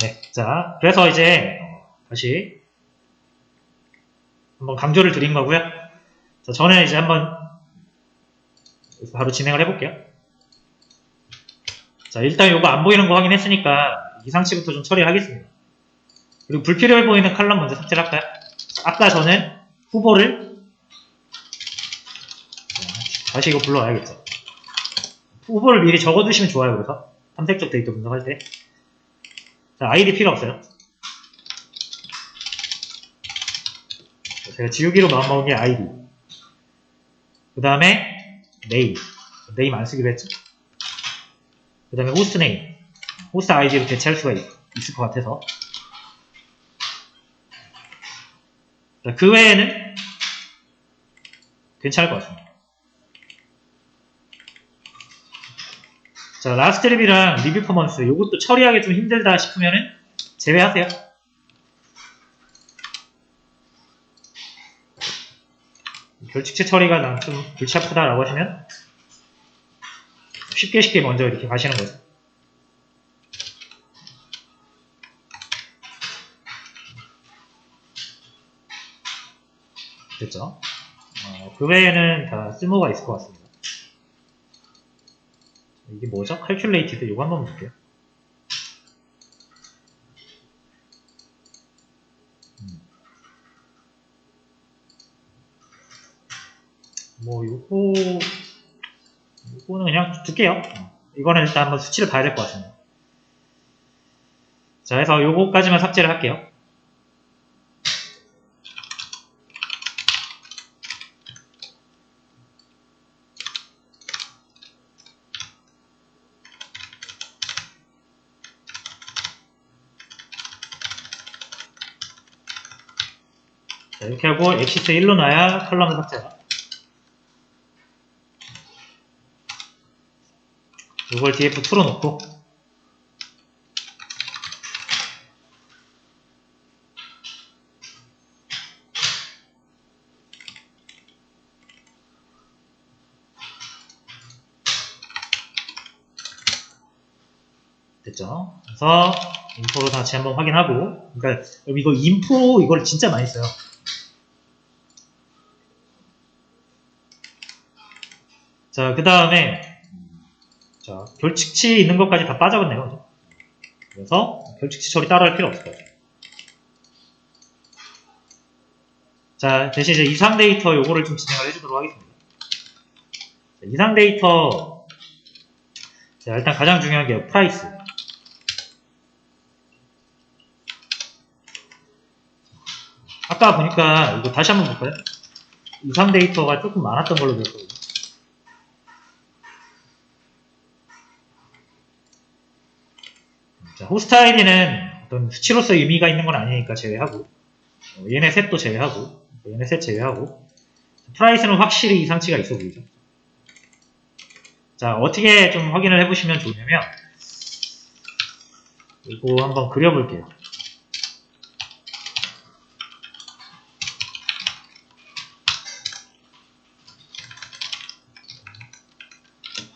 네. 자, 그래서 이제 다시 한번 강조를 드린 거고요. 자, 저는 이제 한번 바로 진행을 해볼게요. 자, 일단 요거 안 보이는 거 확인했으니까 이상치부터 좀 처리하겠습니다. 그리고 불필요해 보이는 칼럼 먼저 삭제를 할까요? 아까 저는 후보를 다시 이거 불러와야겠죠. 후보를 미리 적어두시면 좋아요. 그래서 탐색적 데이터 분석할 때. 자, 아이디 필요 없어요. 제가 지우기로 마음먹은 게 아이디. 그 다음에 네임 안 쓰기로 했죠. 그 다음에 호스트 네임. 호스트 아이디로 대체할 수가 있을 것 같아서. 자, 그 외에는 괜찮을 것 같습니다. 자, 라스트 립이랑 리뷰 퍼포먼스 이것도 처리하기 좀 힘들다 싶으면은 제외하세요. 결칙체 처리가 난 좀 골치 아프다라고 하시면 쉽게 먼저 이렇게 가시는 거죠. 됐죠? 그 외에는 다 쓸모가 있을 것 같습니다. 이게 뭐죠? calculated 이거 한번 볼게요. 뭐 요거는 그냥 둘게요. 이거는 일단 한번 수치를 봐야 될 것 같습니다. 자, 해서 요거까지만 삭제를 할게요. 자, 이렇게 하고 엑시스 1로 놔야 컬럼을 삭제가. 이걸 df2로 놓고 됐죠? 그래서 인포로 다시 한번 확인하고, 그러니까 이거 인포 이걸 진짜 많이 써요. 자, 그 다음에 자, 결칙치 있는 것까지 다 빠져갔네요. 그죠? 그래서 결칙치 처리 따로 할 필요 없을 거예요. 자, 대신 이제 이상 데이터 요거를 좀 진행을 해주도록 하겠습니다. 자, 이상 데이터 자, 일단 가장 중요한 게 프라이스. 아까 보니까 이거 다시 한번 볼까요? 이상 데이터가 조금 많았던 걸로 기억하거든요. 자, 호스트 아이디는 어떤 수치로서 의미가 있는 건 아니니까 제외하고, 얘네 셋도 제외하고, 얘네 셋 제외하고, 프라이스는 확실히 이상치가 있어 보이죠. 자, 어떻게 좀 확인을 해보시면 좋냐면, 이거 한번 그려볼게요.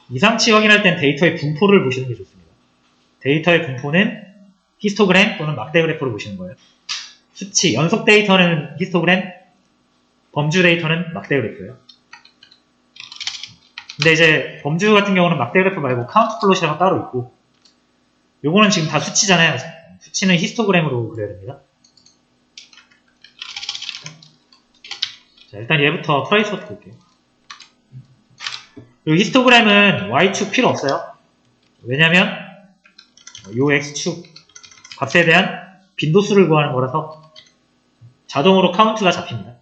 이상치 확인할 땐 데이터의 분포를 보시는 게 좋습니다. 데이터의 분포는 히스토그램 또는 막대 그래프로 보시는 거예요. 수치, 연속 데이터는 히스토그램, 범주 데이터는 막대 그래프예요. 근데 이제 범주 같은 경우는 막대 그래프 말고 카운트 플롯이라고 따로 있고, 요거는 지금 다 수치잖아요. 수치는 히스토그램으로 그려야 됩니다. 자, 일단 얘부터 프라이스부터 볼게요. 요 히스토그램은 Y축 필요 없어요. 왜냐면 요 X축 값에 대한 빈도수를 구하는 거라서 자동으로 카운트가 잡힙니다.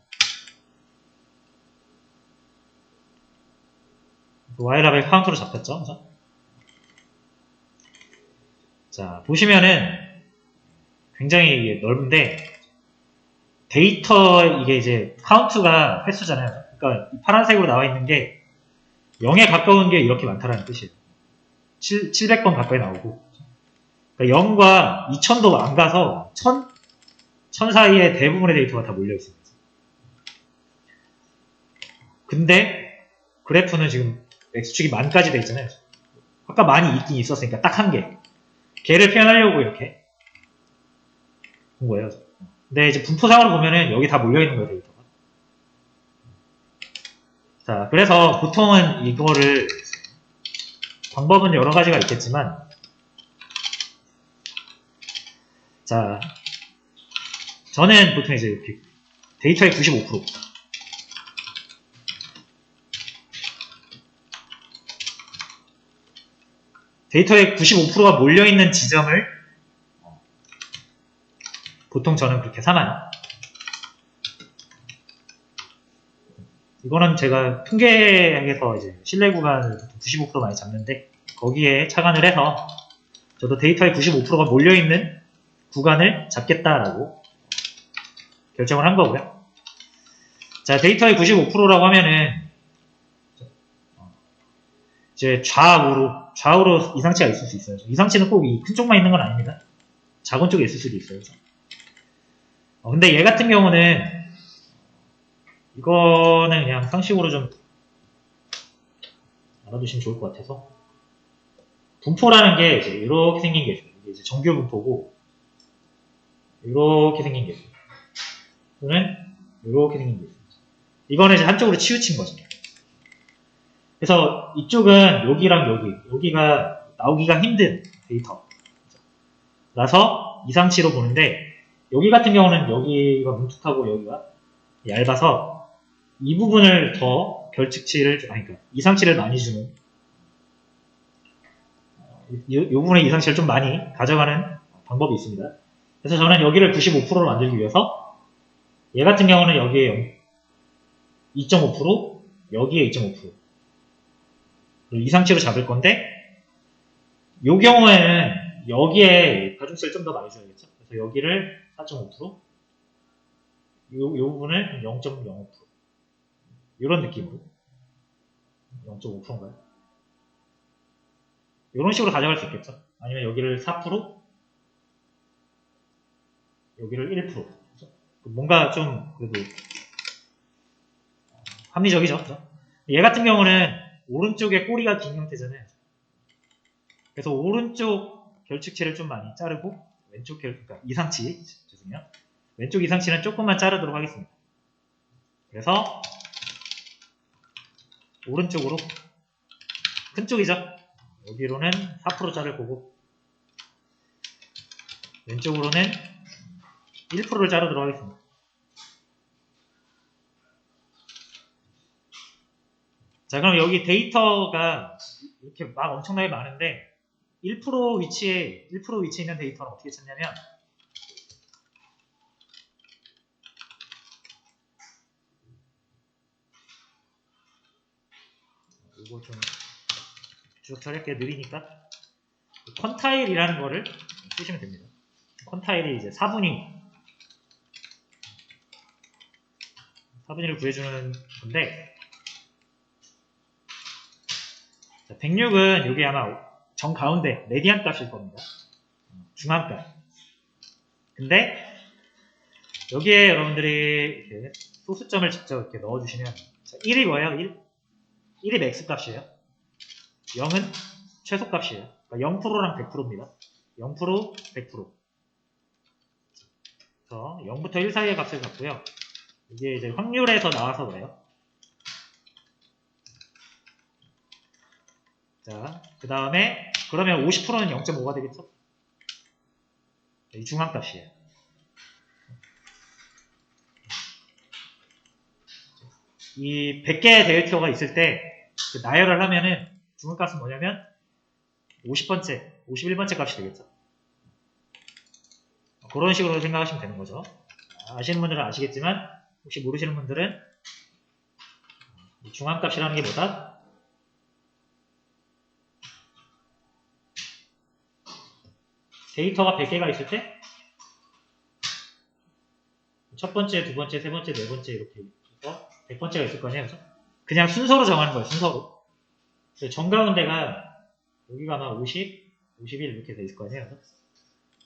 Y라벨 카운트로 잡혔죠. 그죠? 자, 보시면은 굉장히 넓은데 데이터 이게 이제 카운트가 횟수잖아요. 그러니까 파란색으로 나와 있는 게 0에 가까운 게 이렇게 많다는 뜻이에요. 700번 가까이 나오고 그러니까 0과 2000도 안 가서 1000 사이에 대부분의 데이터가 다 몰려 있습니다. 근데 그래프는 지금 X축이 만까지 돼 있잖아요. 아까 많이 있긴 있었으니까 딱 한 개. 걔를 표현하려고 이렇게 본 거예요. 근데 이제 분포상으로 보면은 여기 다 몰려있는 거예요, 데이터가. 자, 그래서 보통은 이거를, 방법은 여러 가지가 있겠지만, 자, 저는 보통 이제 이렇게 데이터의 95%, 데이터의 95%가 몰려있는 지점을 보통 저는 그렇게 삼아요. 이거는 제가 통계에서 이제 신뢰 구간을 95% 많이 잡는데 거기에 착안을 해서 저도 데이터의 95%가 몰려있는 구간을 잡겠다라고 결정을 한 거고요. 자, 데이터의 95%라고 하면은 이제 좌우로 이상치가 있을 수 있어요. 이상치는 꼭 이 큰 쪽만 있는 건 아닙니다. 작은 쪽에 있을 수도 있어요. 근데 얘 같은 경우는 이거는 그냥 상식으로 좀 알아두시면 좋을 것 같아서, 분포라는 게 이제 이렇게 생긴 게 있어요. 이게 이제 정규 분포고 이렇게 생긴 게 있어요. 또는 이렇게 생긴 게 있어요. 이거는 이제 한쪽으로 치우친 거죠. 그래서 이쪽은 여기랑 여기가 나오기가 힘든 데이터라서 이상치로 보는데, 여기 같은 경우는 여기가 뭉툭하고 여기가 얇아서 이 부분을 더 결측치를, 그러니까 이상치를 많이 주는, 이 부분의 이상치를 좀 많이 가져가는 방법이 있습니다. 그래서 저는 여기를 95%로 만들기 위해서 얘 같은 경우는 여기에 2.5%, 여기에 2.5% 이상치로 잡을 건데, 이 경우에는 여기에 가중치를 좀 더 많이 줘야겠죠. 그래서 여기를 4.5%, 이 부분을 0.05%, 이런 느낌으로 0.5%인가요? 이런 식으로 가져갈 수 있겠죠. 아니면 여기를 4%, 여기를 1%. 뭔가 좀 그래도 합리적이죠. 얘 같은 경우는 오른쪽에 꼬리가 긴 형태잖아요. 그래서 오른쪽 결측치를 좀 많이 자르고 왼쪽 그러니까 이상치, 죄송해요. 왼쪽 이상치는 조금만 자르도록 하겠습니다. 그래서 오른쪽으로, 큰 쪽이죠. 여기로는 4% 자를 거고 왼쪽으로는 1%를 자르도록 하겠습니다. 자, 그럼 여기 데이터가 이렇게 막 엄청나게 많은데 1% 위치에 있는 데이터는 어떻게 찾냐면, 이거 좀 쭉 처리할게 느리니까 퀀타일이라는 거를 쓰시면 됩니다. 퀀타일이 이제 4분위를 구해주는 건데, 자, 106은 이게 아마 정 가운데 메디안 값일 겁니다. 중앙값. 근데 여기에 여러분들이 이렇게 소수점을 직접 이렇게 넣어주시면, 자, 1이 뭐예요? 1이 맥스 값이에요. 0은 최소 값이에요. 그러니까 0%랑 100%입니다. 0%, 100%. 그래서 0부터 1 사이의 값을 갖고요. 이게 이제 확률에서 나와서 그래요. 자, 그 다음에 그러면 50%는 0.5가 되겠죠? 이 중앙값이에요. 이 100개의 데이터가 있을 때 그 나열을 하면은 중앙값은 뭐냐면 50번째, 51번째 값이 되겠죠. 그런 식으로 생각하시면 되는 거죠. 아시는 분들은 아시겠지만 혹시 모르시는 분들은 중앙값이라는 게 뭐다? 데이터가 100개가 있을 때 첫 번째, 두 번째, 세 번째, 네 번째 이렇게 해서 100번째가 있을 거 아니에요. 그냥 순서로 정하는 거예요. 순서로. 정가운데가 여기가 아마 50, 51 이렇게 돼 있을 거 아니에요.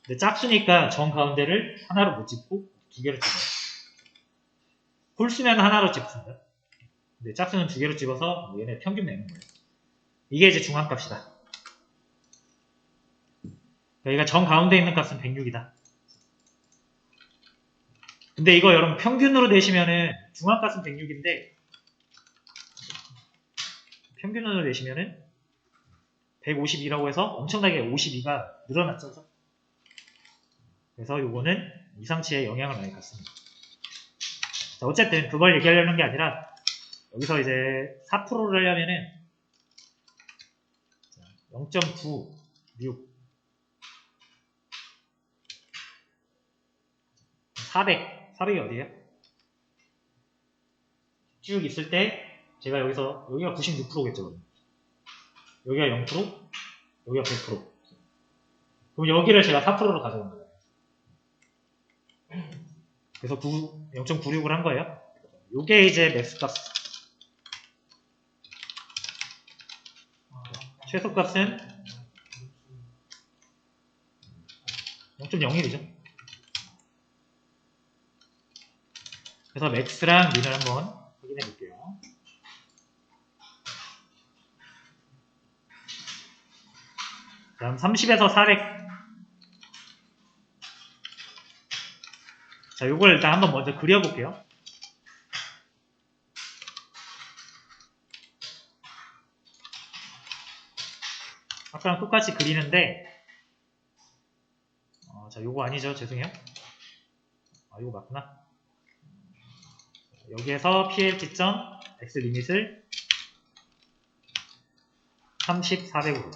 근데 짝수니까 정가운데를 하나로 못 짚고 두 개로 찍어요. 홀수면 하나로 짚습니다. 근데 짝수는 두 개로 찍어서 얘네 평균 내는 거예요. 이게 이제 중앙값이다. 여기가 정 가운데 있는 값은 106이다. 근데 이거 여러분 평균으로 내시면은 중앙값은 106인데 평균으로 내시면은 152라고 해서 엄청나게 52가 늘어났죠. 그래서 요거는 이상치에 영향을 많이 갖습니다. 자, 어쨌든 그걸 얘기하려는 게 아니라 여기서 이제 4%를 하려면은 0.96 400이 어디에요? 쭉 있을 때 제가 여기가 96%겠죠. 여기가 0%, 여기가 100%. 그럼 여기를 제가 4%로 가져온 거예요. 그래서 0.96을 한 거예요. 요게 이제 맥스 값. 최소 값은 0.01이죠. 그래서 맥스랑 민을 한번 확인해 볼게요. 다음 30에서 400. 자, 요걸 일단 한번 먼저 그려볼게요. 아까랑 똑같이 그리는데, 자, 요거 아니죠? 죄송해요. 요거 맞구나. 여기에서 PLT.X 리밋을 30, 400으로.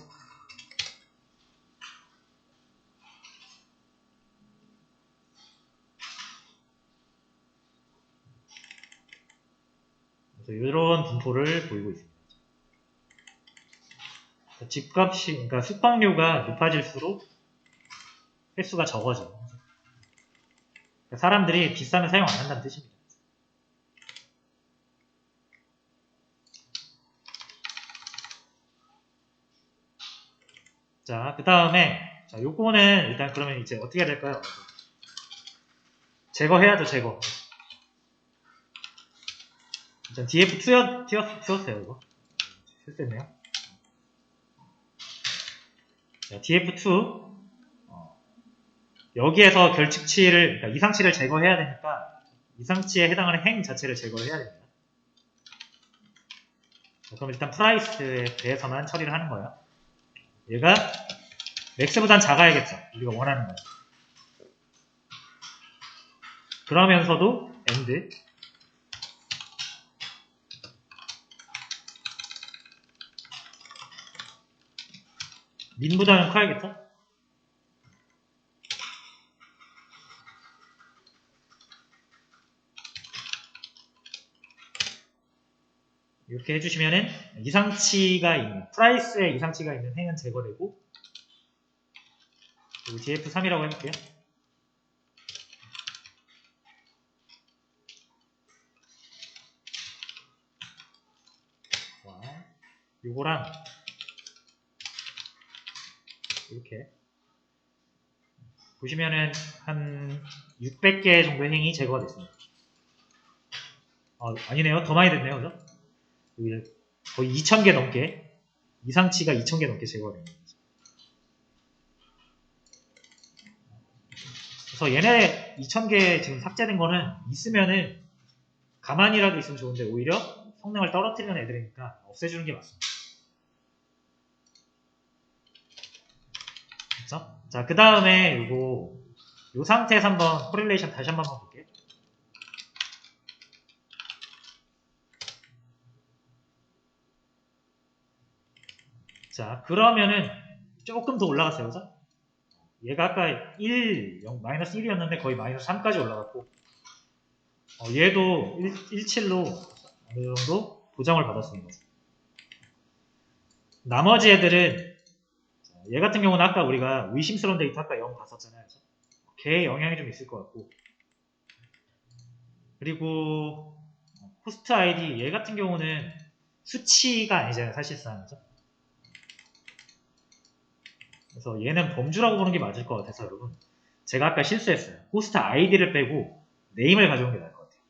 그래서 이런 분포를 보이고 있습니다. 집값이, 그러니까 숙박료가 높아질수록 횟수가 적어져. 그러니까 사람들이 비싸면 사용 안 한다는 뜻입니다. 자, 그 다음에, 자, 요거는 일단 그러면 이제 어떻게 해야 될까요? 제거해야죠, 제거. 일단 DF 튀었어요, 이거. 실수했네요. 자, DF2. 여기에서 결측치를, 그러니까 이상치를 제거해야 되니까, 이상치에 해당하는 행 자체를 제거해야 됩니다. 자, 그럼 일단 프라이스에 대해서만 처리를 하는 거예요. 얘가 맥스보단 작아야겠죠. 우리가 원하는 거. 그러면서도 엔드 민보다는 커야겠죠? 이렇게 해주시면은 이상치가 있는, 프라이스에 이상치가 있는 행은 제거되고, 그리고 DF3이라고 해볼게요. 자, 요거랑 이렇게 보시면은 한 600개 정도의 행이 제거가 됐습니다. 아니네요. 더 많이 됐네요. 그죠? 거의 2000개 넘게, 이상치가 2000개 넘게 제거가 됩니다. 그래서 얘네 2000개 지금 삭제된 거는 있으면은 가만히라도 있으면 좋은데 오히려 성능을 떨어뜨리는 애들이니까 없애주는 게 맞습니다. 그렇죠? 자, 그 다음에 요 상태에서 한번 코릴레이션 다시 한번 볼게요. 자, 그러면은 조금 더 올라갔어요. 그죠? 얘가 아까 마이너스 1이었는데 거의 마이너스 3까지 올라갔고, 얘도 17로 어느 정도 보장을 받았습니다. 나머지 애들은, 얘 같은 경우는 아까 우리가 의심스러운 데이터 아까 0 봤었잖아요. 걔의 영향이 좀 있을 것 같고, 그리고 호스트 아이디 얘 같은 경우는 수치가 아니잖아요. 사실상. 그죠? 그래서 얘는 범주라고 보는 게 맞을 것 같아서 여러분, 제가 아까 실수했어요. 호스트 아이디를 빼고 네임을 가져온 게 나을 것 같아요.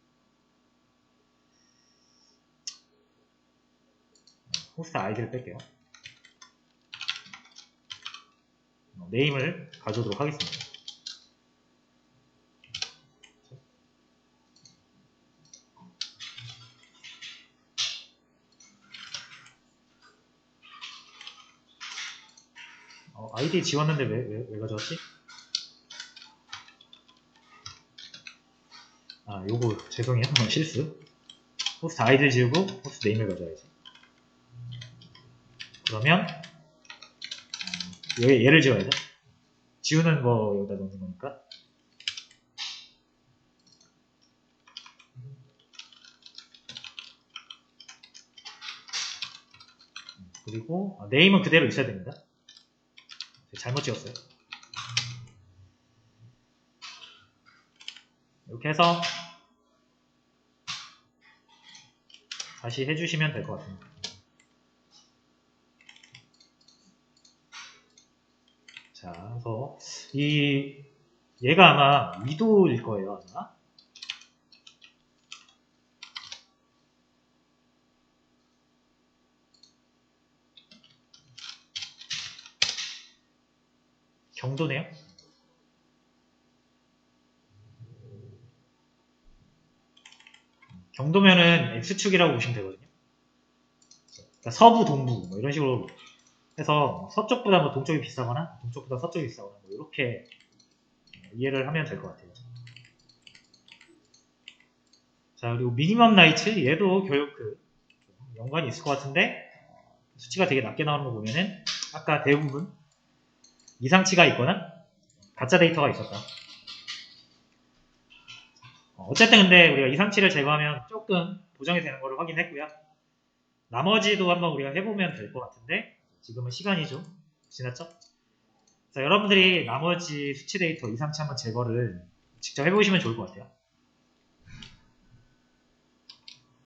호스트 아이디를 뺄게요. 네임을 가져오도록 하겠습니다. 아이디 지웠는데 왜 가져왔지? 아, 요거 죄송해요. 실수. 호스트 아이디를 지우고 호스트 네임을 가져와야지. 그러면 얘를 지워야죠. 지우는 거 여기다 넣는 거니까. 그리고 네임은 그대로 있어야 됩니다. 잘못 지웠어요. 이렇게 해서 다시 해주시면 될 것 같습니다. 자, 그래서 얘가 아마 위도일 거예요, 아마. 경도네요. 경도면은 X축이라고 보시면 되거든요. 그러니까 서부, 동부 뭐 이런 식으로 해서 서쪽보다 뭐 동쪽이 비싸거나 동쪽보다 서쪽이 비싸거나 뭐 이렇게 이해를 하면 될 것 같아요. 자, 그리고 미니멈 나이츠 얘도 결국 연관이 있을 것 같은데 수치가 되게 낮게 나오는 거 보면은 아까 대부분 이상치가 있거나 가짜 데이터가 있었다. 어쨌든 근데 우리가 이상치를 제거하면 조금 보정이 되는 거를 확인했고요. 나머지도 한번 우리가 해보면 될 것 같은데 지금은 시간이 좀 지났죠? 자, 여러분들이 나머지 수치 데이터 이상치 한번 제거를 직접 해보시면 좋을 것 같아요.